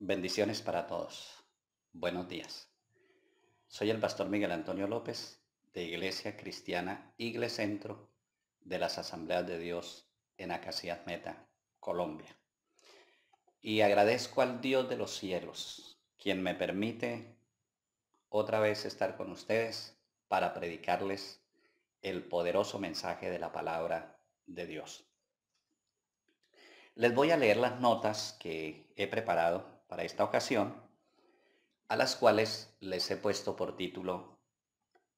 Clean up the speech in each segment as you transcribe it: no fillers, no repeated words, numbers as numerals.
Bendiciones para todos. Buenos días. Soy el pastor Miguel Antonio López de Iglesia Cristiana Centro de las Asambleas de Dios en Acacias Meta, Colombia. Y agradezco al Dios de los cielos, quien me permite otra vez estar con ustedes para predicarles el poderoso mensaje de la palabra de Dios. Les voy a leer las notas que he preparado para esta ocasión, a las cuales les he puesto por título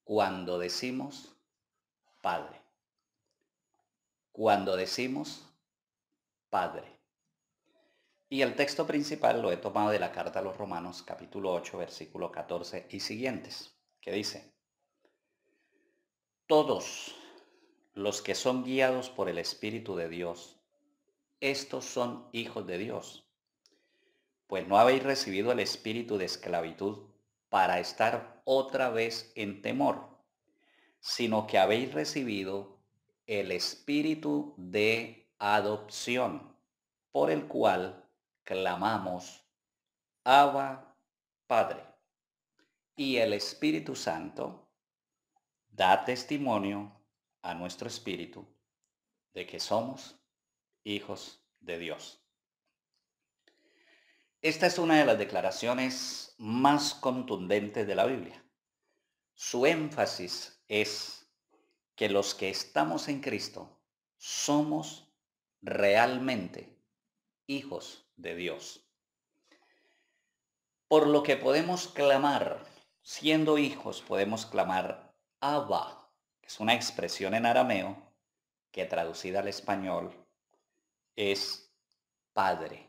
Cuando decimos Padre. Cuando decimos Padre. Y el texto principal lo he tomado de la carta a los Romanos, capítulo 8, versículo 14 y siguientes, que dice: Todos los que son guiados por el Espíritu de Dios, estos son hijos de Dios. Pues no habéis recibido el espíritu de esclavitud para estar otra vez en temor, sino que habéis recibido el espíritu de adopción, por el cual clamamos, Abba, Padre. Y el Espíritu Santo da testimonio a nuestro espíritu de que somos hijos de Dios. Esta es una de las declaraciones más contundentes de la Biblia. Su énfasis es que los que estamos en Cristo somos realmente hijos de Dios. Por lo que podemos clamar, siendo hijos, podemos clamar Abba, que es una expresión en arameo que traducida al español es Padre.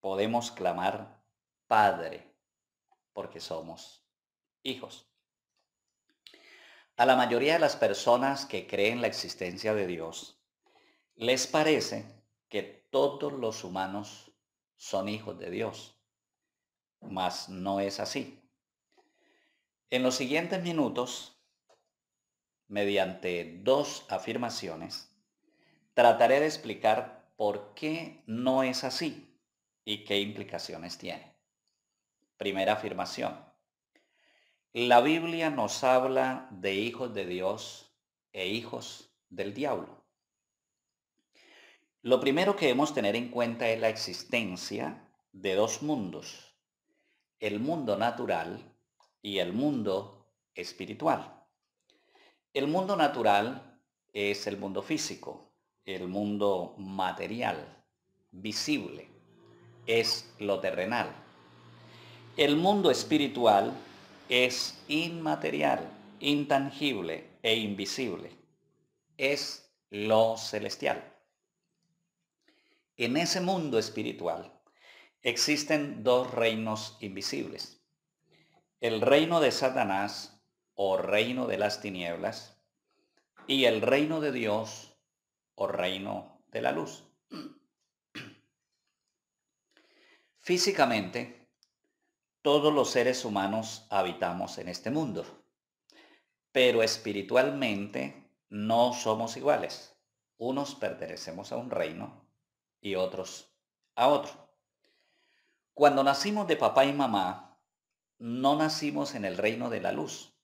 Podemos clamar Padre porque somos hijos. A la mayoría de las personas que creen la existencia de Dios, les parece que todos los humanos son hijos de Dios, mas no es así. En los siguientes minutos, mediante dos afirmaciones, trataré de explicar por qué no es así y qué implicaciones tiene. Primera afirmación. La Biblia nos habla de hijos de Dios e hijos del diablo. Lo primero que debemos tener en cuenta es la existencia de dos mundos, el mundo natural y el mundo espiritual. El mundo natural es el mundo físico, el mundo material, visible, es lo terrenal. El mundo espiritual es inmaterial, intangible e invisible, es lo celestial. En ese mundo espiritual existen dos reinos invisibles. El reino de Satanás o reino de las tinieblas y el reino de Dios o reino de la luz. Físicamente, todos los seres humanos habitamos en este mundo, pero espiritualmente no somos iguales. Unos pertenecemos a un reino y otros a otro. Cuando nacimos de papá y mamá, no nacimos en el reino de la luz,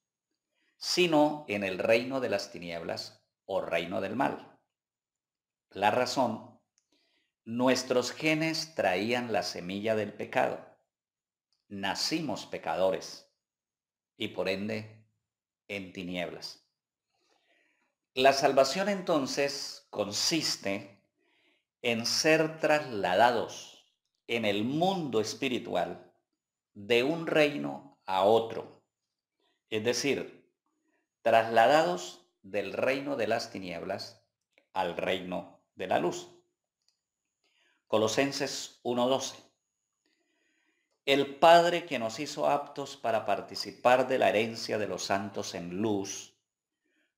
sino en el reino de las tinieblas o reino del mal. La razón: nuestros genes traían la semilla del pecado. Nacimos pecadores y por ende en tinieblas. La salvación entonces consiste en ser trasladados en el mundo espiritual de un reino a otro, es decir, trasladados del reino de las tinieblas al reino de la luz. Colosenses 1:12. El Padre que nos hizo aptos para participar de la herencia de los santos en luz,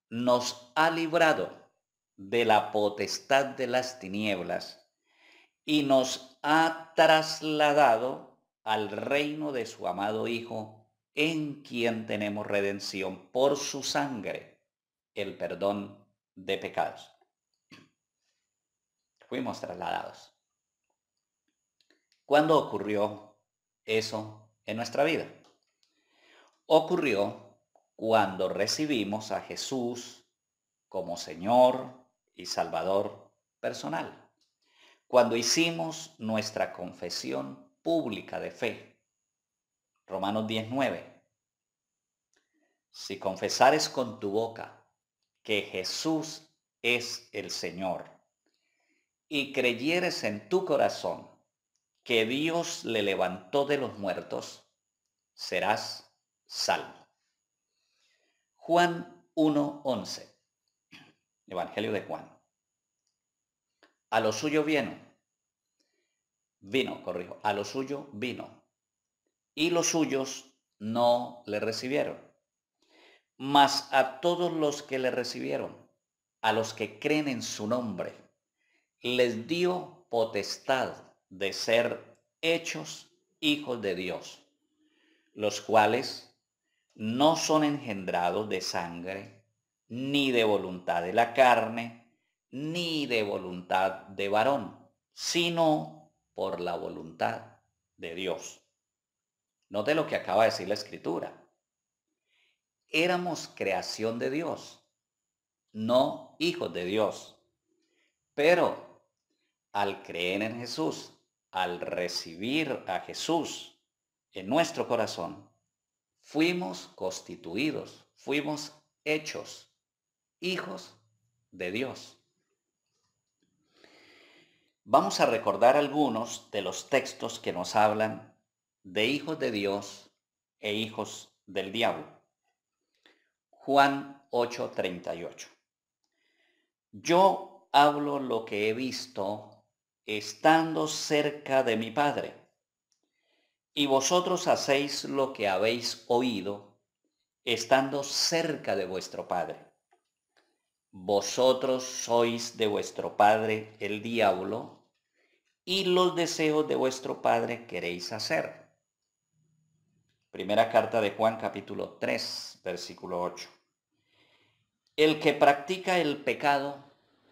nos ha librado de la potestad de las tinieblas y nos ha trasladado al reino de su amado Hijo, en quien tenemos redención por su sangre, el perdón de pecados. Fuimos trasladados. ¿Cuándo ocurrió eso en nuestra vida? Ocurrió cuando recibimos a Jesús como Señor y Salvador personal. Cuando hicimos nuestra confesión pública de fe. Romanos 19. Si confesares con tu boca que Jesús es el Señor y creyeres en tu corazón que Dios le levantó de los muertos, serás salvo. Juan 1:11. Evangelio de Juan. A lo suyo a lo suyo vino, y los suyos no le recibieron. Mas a todos los que le recibieron, a los que creen en su nombre, les dio potestad de ser hechos hijos de Dios, los cuales no son engendrados de sangre, ni de voluntad de la carne, ni de voluntad de varón, sino por la voluntad de Dios. Note lo que acaba de decir la Escritura. Éramos creación de Dios, no hijos de Dios. Pero al creer en Jesús, al recibir a Jesús en nuestro corazón, fuimos constituidos, fuimos hechos hijos de Dios. Vamos a recordar algunos de los textos que nos hablan de hijos de Dios e hijos del diablo. Juan 8:38. Yo hablo lo que he visto estando cerca de mi Padre, y vosotros hacéis lo que habéis oído estando cerca de vuestro Padre. Vosotros sois de vuestro padre el diablo, y los deseos de vuestro padre queréis hacer. Primera carta de Juan, capítulo 3, versículo 8. El que practica el pecado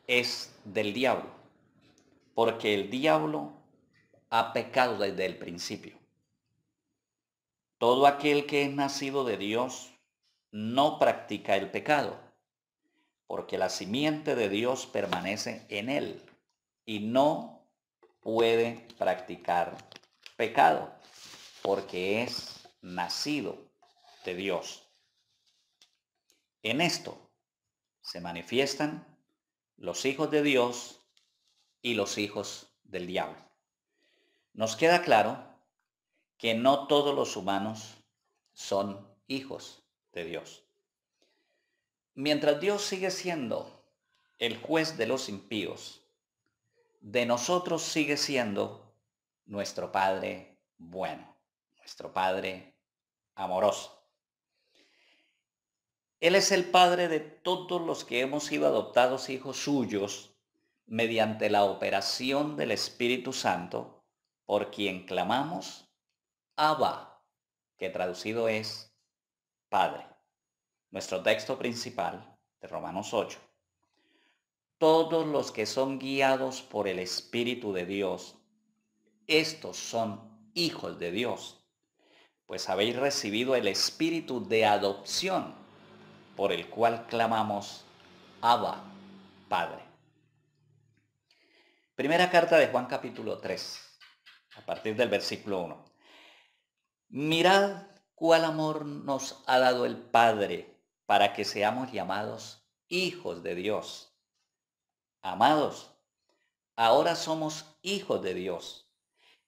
es del diablo, porque el diablo ha pecado desde el principio. Todo aquel que es nacido de Dios no practica el pecado, porque la simiente de Dios permanece en él y no puede practicar pecado, porque es nacido de Dios. En esto se manifiestan los hijos de Dios y los hijos del diablo. Nos queda claro que no todos los humanos son hijos de Dios. Mientras Dios sigue siendo el juez de los impíos, de nosotros sigue siendo nuestro Padre bueno, nuestro Padre amoroso. Él es el Padre de todos los que hemos sido adoptados hijos suyos mediante la operación del Espíritu Santo, por quien clamamos Abba, que traducido es Padre. Nuestro texto principal de Romanos 8. Todos los que son guiados por el Espíritu de Dios, estos son hijos de Dios, pues habéis recibido el Espíritu de adopción, por el cual clamamos Abba, Padre. Primera carta de Juan, capítulo 3, a partir del versículo 1. Mirad cuál amor nos ha dado el Padre para que seamos llamados hijos de Dios. Amados, ahora somos hijos de Dios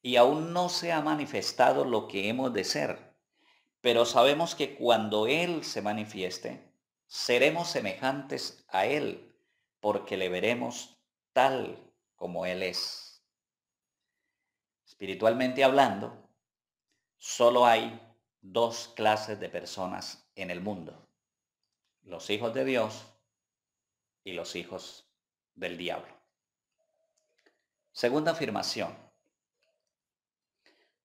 y aún no se ha manifestado lo que hemos de ser, pero sabemos que cuando Él se manifieste, seremos semejantes a Él, porque le veremos tal como Él es. Espiritualmente hablando, solo hay dos clases de personas en el mundo: los hijos de Dios y los hijos del diablo. Segunda afirmación: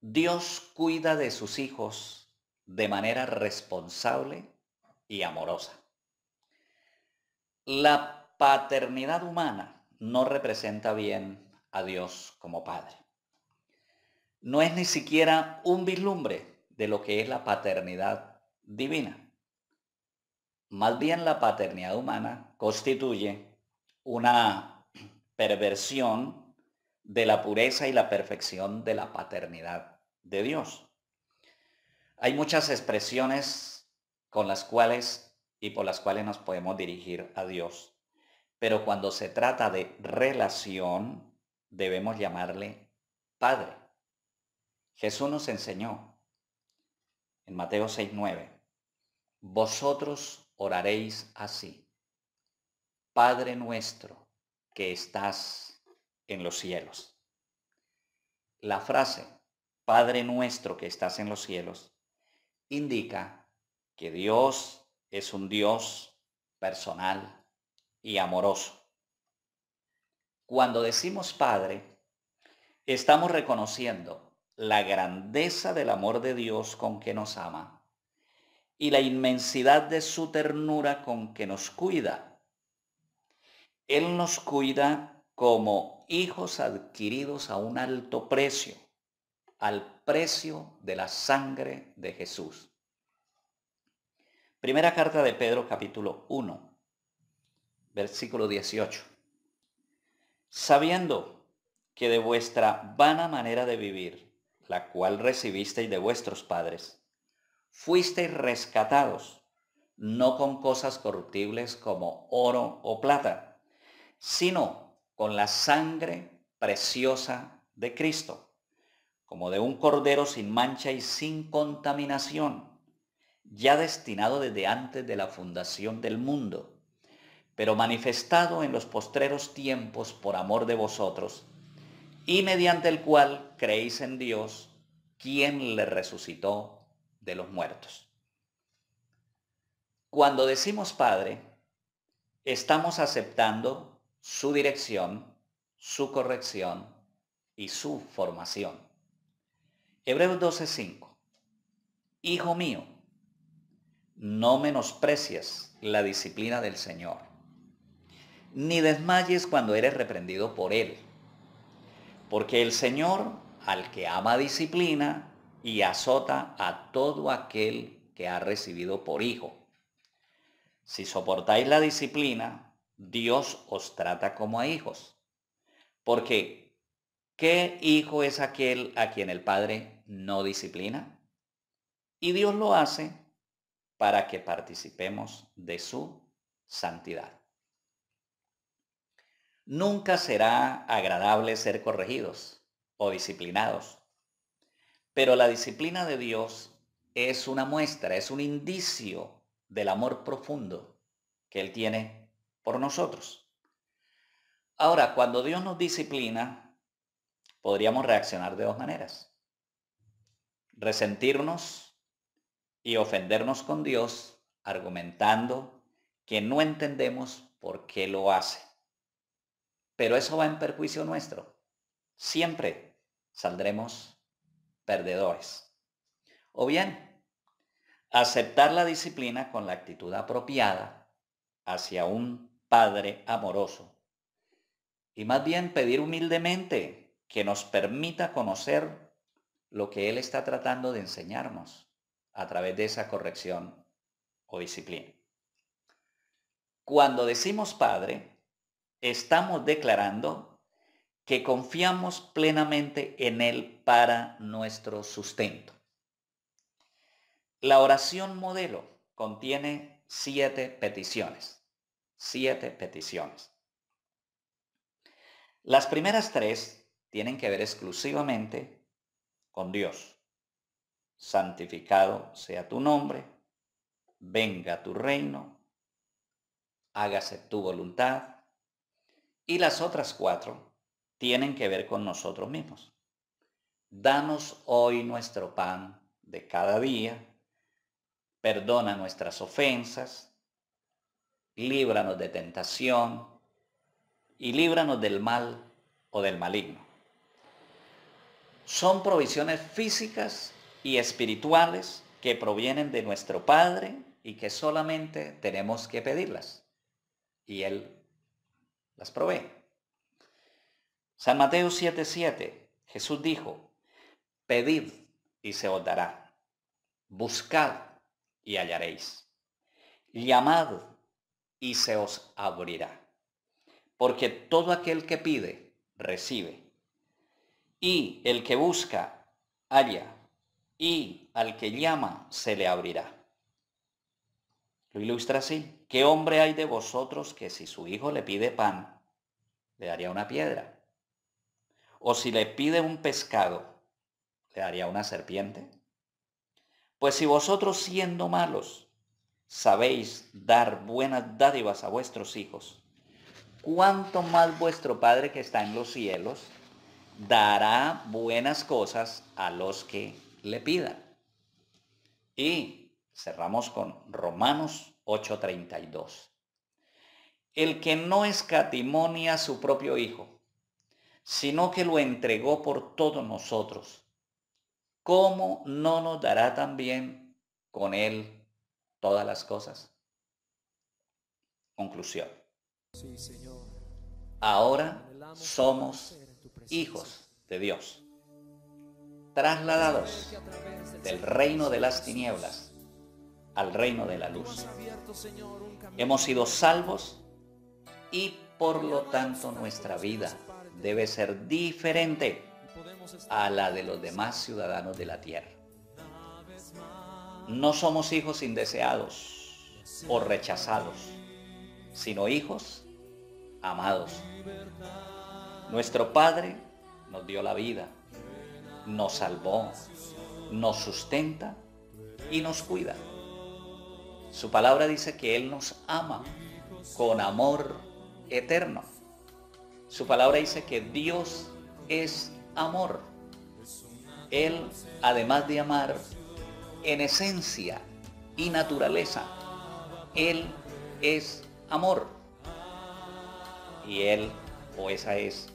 Dios cuida de sus hijos de manera responsable y amorosa. La paternidad humana no representa bien a Dios como Padre. no es ni siquiera un vislumbre de lo que es la paternidad divina. Más bien la paternidad humana constituye una perversión de la pureza y la perfección de la paternidad de Dios. Hay muchas expresiones con las cuales y por las cuales nos podemos dirigir a Dios, pero cuando se trata de relación, debemos llamarle Padre. Jesús nos enseñó en Mateo 6:9, vosotros oraréis así, Padre nuestro que estás en los cielos. La frase, Padre nuestro que estás en los cielos, indica que Dios es un Dios personal y amoroso. Cuando decimos Padre, estamos reconociendo la grandeza del amor de Dios con que nos ama y la inmensidad de su ternura con que nos cuida. Él nos cuida como hijos adquiridos a un alto precio, al precio de la sangre de Jesús. Primera carta de Pedro, capítulo 1, versículo 18. Sabiendo que de vuestra vana manera de vivir, la cual recibisteis de vuestros padres, fuisteis rescatados, no con cosas corruptibles como oro o plata, sino con la sangre preciosa de Cristo, como de un cordero sin mancha y sin contaminación, ya destinado desde antes de la fundación del mundo, pero manifestado en los postreros tiempos por amor de vosotros, y mediante el cual creéis en Dios, quien le resucitó de los muertos. Cuando decimos Padre, estamos aceptando su dirección, su corrección y su formación. Hebreos 12:5. Hijo mío, no menosprecies la disciplina del Señor, ni desmayes cuando eres reprendido por Él, porque el Señor al que ama disciplina y azota a todo aquel que ha recibido por hijo. Si soportáis la disciplina, Dios os trata como a hijos. Porque, ¿qué hijo es aquel a quien el Padre no disciplina? Y Dios lo hace para que participemos de su santidad. Nunca será agradable ser corregidos o disciplinados, pero la disciplina de Dios es una muestra, es un indicio del amor profundo que Él tiene por nosotros. Ahora, cuando Dios nos disciplina, podríamos reaccionar de dos maneras. Resentirnos y ofendernos con Dios argumentando que no entendemos por qué lo hace. Pero eso va en perjuicio nuestro. Siempre saldremos perdedores. O bien, aceptar la disciplina con la actitud apropiada hacia un Padre amoroso y más bien pedir humildemente que nos permita conocer lo que Él está tratando de enseñarnos a través de esa corrección o disciplina. Cuando decimos Padre, estamos declarando que confiamos plenamente en Él para nuestro sustento. La oración modelo contiene 7 peticiones. 7 peticiones. Las primeras 3 tienen que ver exclusivamente con Dios. Santificado sea tu nombre, venga tu reino, hágase tu voluntad. Y las otras 4 tienen que ver con nosotros mismos. Danos hoy nuestro pan de cada día, perdona nuestras ofensas, líbranos de tentación y líbranos del mal o del maligno. Son provisiones físicas y espirituales que provienen de nuestro Padre y que solamente tenemos que pedirlas. Y Él las provee. San Mateo 7:7, Jesús dijo, Pedid y se os dará. Buscad y hallaréis. Llamad y se os abrirá. Porque todo aquel que pide, recibe. Y el que busca, halla. Y al que llama, se le abrirá. Lo ilustra así. ¿Qué hombre hay de vosotros que si su hijo le pide pan, le daría una piedra? ¿O si le pide un pescado, le daría una serpiente? Pues si vosotros siendo malos, sabéis dar buenas dádivas a vuestros hijos, ¿cuánto más vuestro Padre que está en los cielos dará buenas cosas a los que le pidan? Y cerramos con Romanos 8:32. El que no escatimó ni a su propio Hijo, sino que lo entregó por todos nosotros, ¿cómo no nos dará también con él todas las cosas? Conclusión. Ahora somos hijos de Dios, trasladados del reino de las tinieblas al reino de la luz. Hemos sido salvos y por lo tanto nuestra vida debe ser diferente a la de los demás ciudadanos de la tierra. No somos hijos indeseados o rechazados, sino hijos amados. Nuestro Padre nos dio la vida, nos salvó, nos sustenta y nos cuida. Su palabra dice que Él nos ama con amor eterno. Su palabra dice que Dios es amor. Él, además de amar, en esencia y naturaleza, Él es amor. Y Él, o esa es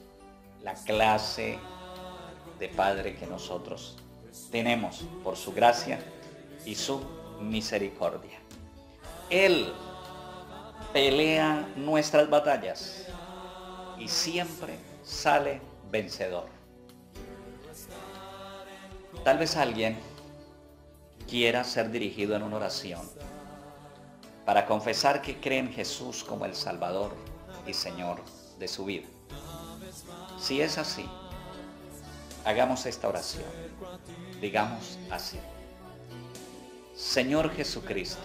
la clase de Padre que nosotros tenemos por su gracia y su misericordia. Él pelea nuestras batallas y siempre sale vencedor. Tal vez alguien quiera ser dirigido en una oración para confesar que cree en Jesús como el Salvador y Señor de su vida. Si es así, hagamos esta oración. Digamos así: Señor Jesucristo,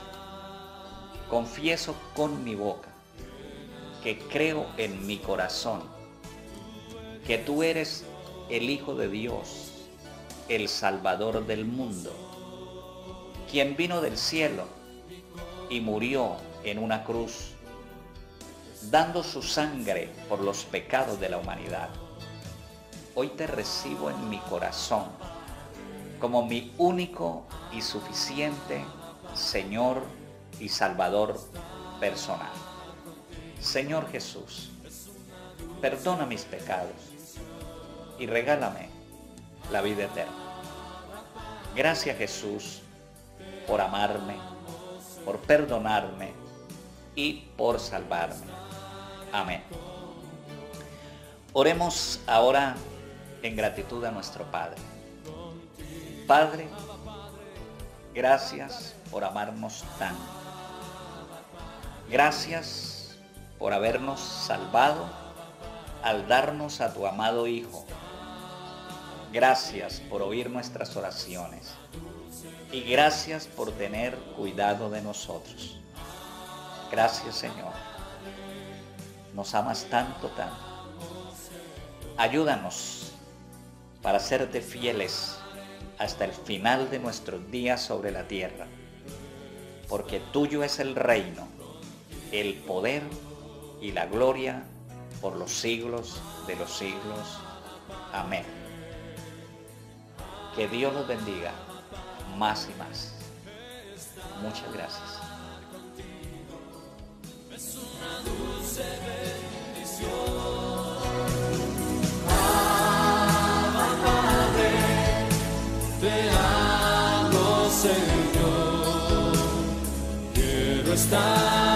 confieso con mi boca que creo en mi corazón que tú eres el Hijo de Dios, el Salvador del mundo, quien vino del cielo y murió en una cruz, dando su sangre por los pecados de la humanidad. Hoy te recibo en mi corazón como mi único y suficiente Señor y Salvador personal. Señor Jesús, perdona mis pecados y regálame la vida eterna. Gracias, Jesús, por amarme, por perdonarme y por salvarme. Amén. Oremos ahora en gratitud a nuestro Padre. Padre, gracias por amarnos tanto. Gracias por habernos salvado al darnos a tu amado Hijo. Gracias por oír nuestras oraciones y gracias por tener cuidado de nosotros. Gracias, Señor. Nos amas tanto, tanto. Ayúdanos para serte fieles hasta el final de nuestros días sobre la tierra, porque tuyo es el reino, el poder y la gloria por los siglos de los siglos. Amén. Que Dios los bendiga más y más. Muchas gracias. Es una dulce bendición. Te amo, Señor. Quiero estar